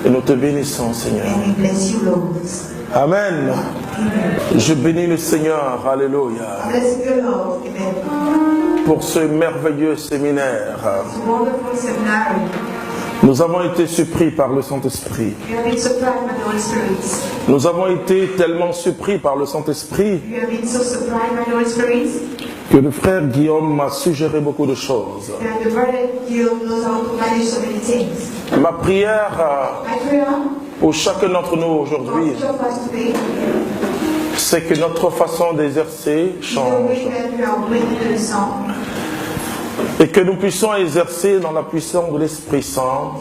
Et nous te bénissons, Seigneur. Amen. Je bénis le Seigneur. Alléluia. Pour ce merveilleux séminaire. Nous avons été surpris par le Saint-Esprit. Nous avons été tellement surpris par le Saint-Esprit que le frère Guillaume m'a suggéré beaucoup de choses. Ma prière pour chacun d'entre nous aujourd'hui, c'est que notre façon d'exercer change. Et que nous puissions exercer dans la puissance de l'Esprit Saint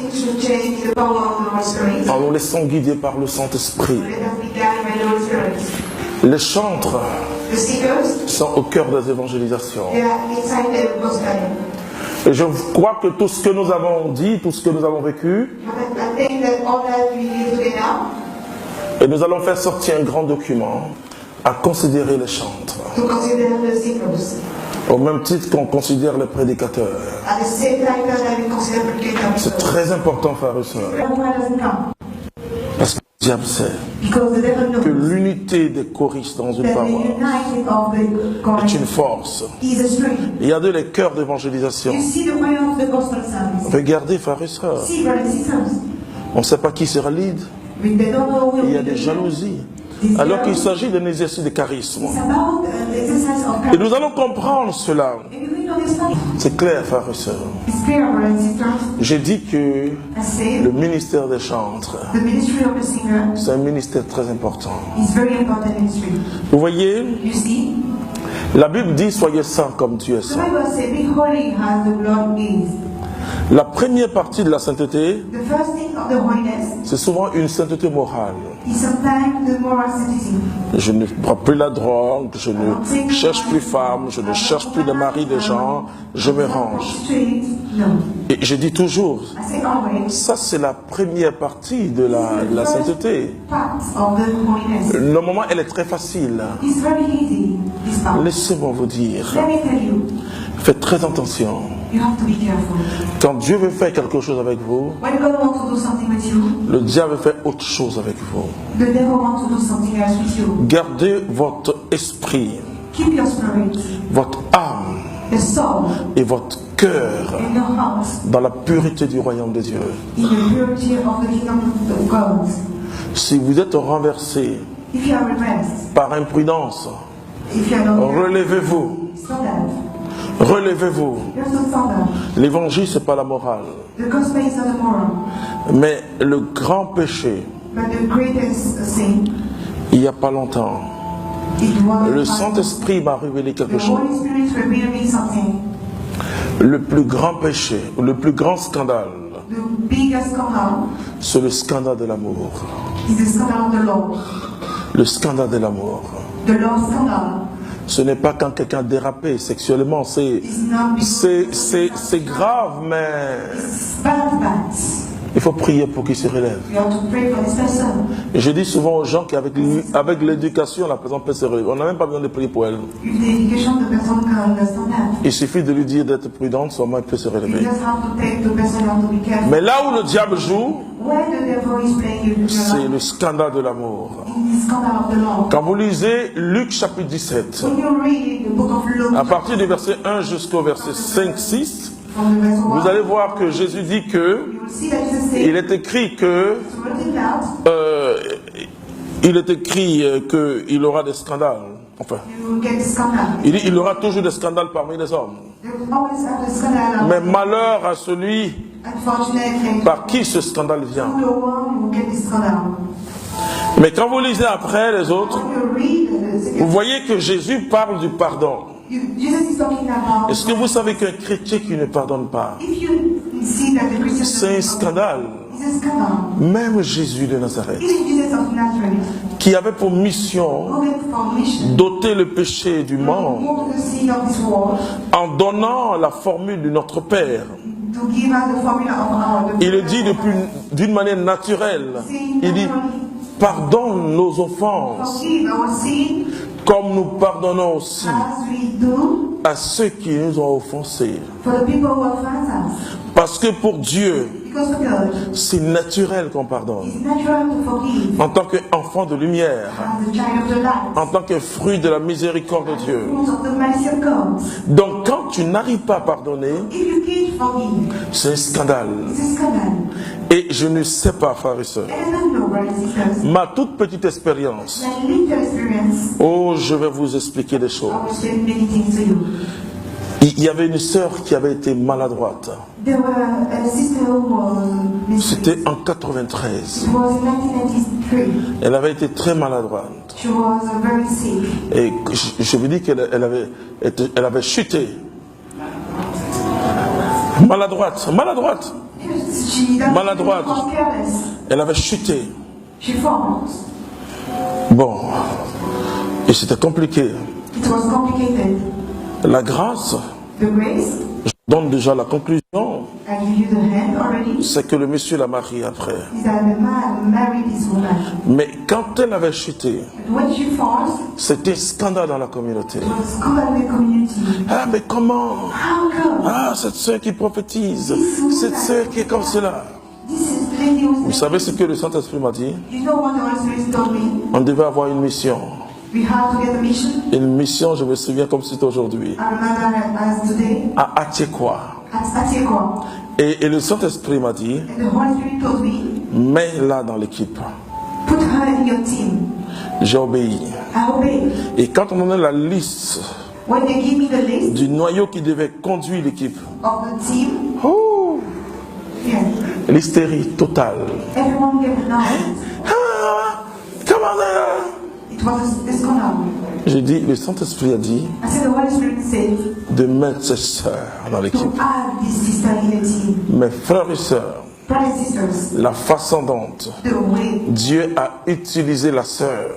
en nous laissant guider par le Saint-Esprit. Les chantres sont au cœur des évangélisations. Et je crois que tout ce que nous avons dit, tout ce que nous avons vécu, et nous allons faire sortir un grand document à considérer les chantres. Au même titre qu'on considère les prédicateurs. C'est très important, frères et sœurs. Parce que le diable sait que l'unité des choristes dans une paroisse est une force. Il y a les cœurs d'évangélisation. Regardez, frères et sœurs. On ne sait pas qui sera lead. Il y a des jalousies. Alors qu'il s'agit d'un exercice de charisme. Et nous allons comprendre cela. C'est clair, frères et sœurs. J'ai dit que le ministère des chantres, c'est un ministère très important. Vous voyez, la Bible dit « Soyez saints comme Dieu est saint ». La première partie de la sainteté, c'est souvent une sainteté morale. Je ne prends plus la drogue, je ne cherche plus femme, je ne cherche plus le mari des gens, je me range. Et je dis toujours, ça c'est la première partie de la sainteté. Normalement, elle est très facile. Laissez-moi vous dire, faites très attention. Quand Dieu veut faire quelque chose avec vous, le diable fait autre chose avec vous. Gardez votre esprit, votre âme et votre cœur dans la pureté du royaume de Dieu. Si vous êtes renversé par imprudence, relevez-vous. Relevez-vous. L'évangile, ce n'est pas la morale. Mais le grand péché, il n'y a pas longtemps, le Saint-Esprit m'a révélé quelque chose. Le plus grand péché, le plus grand scandale, c'est le scandale de l'amour. Le scandale de l'amour. Ce n'est pas quand quelqu'un a dérapé sexuellement, c'est grave, mais il faut prier pour qu'il se relève. Et je dis souvent aux gens qu'avec l'éducation, la personne peut se relever. On n'a même pas besoin de prier pour elle. Il suffit de lui dire d'être prudente, seulement elle peut se relever. Mais là où le diable joue, c'est le scandale de l'amour. Quand vous lisez Luc chapitre 17, à partir du verset 1 jusqu'au verset 5-6, vous allez voir que Jésus dit que il est écrit que qu'il aura des scandales. Enfin, il dit il y aura toujours des scandales parmi les hommes. Mais malheur à celui par qui ce scandale vient. Mais quand vous lisez après les autres, vous voyez que Jésus parle du pardon. Est-ce que vous savez qu'un chrétien qui ne pardonne pas, c'est un scandale? Même Jésus de Nazareth, qui avait pour mission d'ôter le péché du monde en donnant la formule de notre Père. Il le dit d'une manière naturelle. Il dit, pardonne nos offenses, comme nous pardonnons aussi à ceux qui nous ont offensés. Parce que pour Dieu, C'est naturel qu'on pardonne. En tant qu'enfant de lumière, en tant que fruit de la miséricorde de Dieu. Donc quand tu n'arrives pas à pardonner, c'est un scandale. Et je ne sais pas, frères et sœurs, ma toute petite expérience, oh, je vais vous expliquer des choses. Il y avait une sœur qui avait été maladroite. C'était en 93. Elle avait été très maladroite. Et je vous dis qu'elle avait chuté. Maladroite. Elle avait chuté. Bon. Et c'était compliqué. La grâce, je donne déjà la conclusion, c'est que le monsieur l'a mariée après. Mais quand elle avait chuté, c'était scandale dans la communauté. Ah, mais comment? Ah, cette sœur qui prophétise, cette sœur qui est comme cela. Vous savez ce que le Saint-Esprit m'a dit? On devait avoir une mission. Une mission, je me souviens comme c'était aujourd'hui, à Atiekwa. Et le Saint-Esprit m'a dit, mets-la dans l'équipe. J'ai obéi. Et quand on me donne la liste du noyau qui devait conduire l'équipe, oh, l'hystérie totale. J'ai dit, le Saint-Esprit a dit de mettre ses sœurs dans l'équipe. Mes frères et sœurs, la façon dont Dieu a utilisé la sœur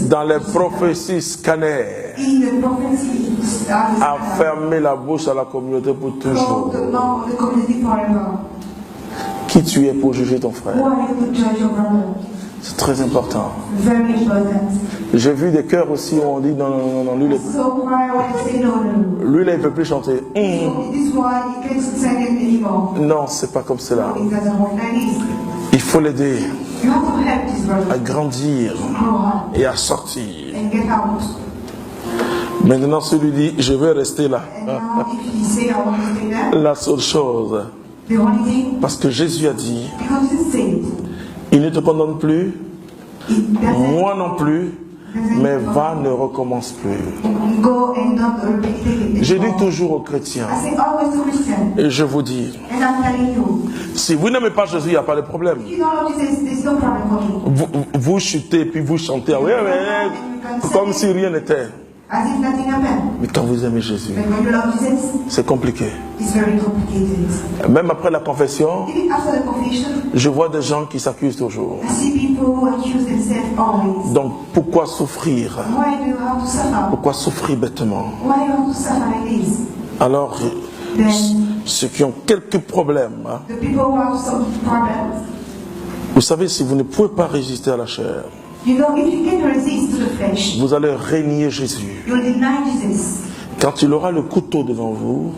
dans les prophéties scanners a fermé la bouche à la communauté pour toujours. Qui tu es pour juger ton frère? C'est très important. J'ai vu des chœurs aussi où on dit non, lui, lui là, il ne peut plus chanter. Non, c'est pas comme cela. Il faut l'aider à grandir et à sortir. Maintenant, celui dit, je vais rester là. La seule chose, parce que Jésus a dit, il ne te condamne plus, moi non plus, mais va, ne recommence plus. Je dis toujours aux chrétiens, et je vous dis, si vous n'aimez pas Jésus, il n'y a pas de problème. Vous chutez, puis vous chantez, oui, comme si rien n'était. Mais quand vous aimez Jésus, c'est compliqué. Même après la confession, je vois des gens qui s'accusent toujours. Donc pourquoi souffrir? Pourquoi souffrir bêtement? Alors, ceux qui ont quelques problèmes, hein, vous savez, si vous ne pouvez pas résister à la chair, vous allez régner Jésus. Quand il aura le couteau devant vous,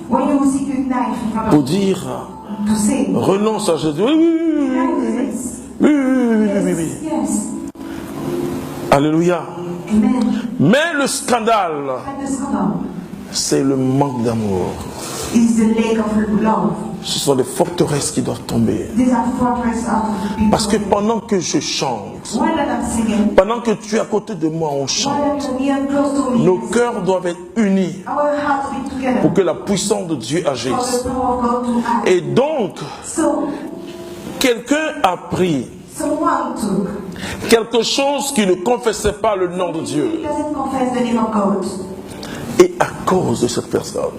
pour dire, renonce à Jésus. Oui. Alléluia. Mais le scandale, c'est le manque d'amour. Ce sont les forteresses qui doivent tomber. Parce que pendant que je chante, pendant que tu es à côté de moi, on chante. Nos cœurs doivent être unis pour que la puissance de Dieu agisse. Et donc, quelqu'un a pris quelque chose qui ne confessait pas le nom de Dieu. Et à cause de cette personne,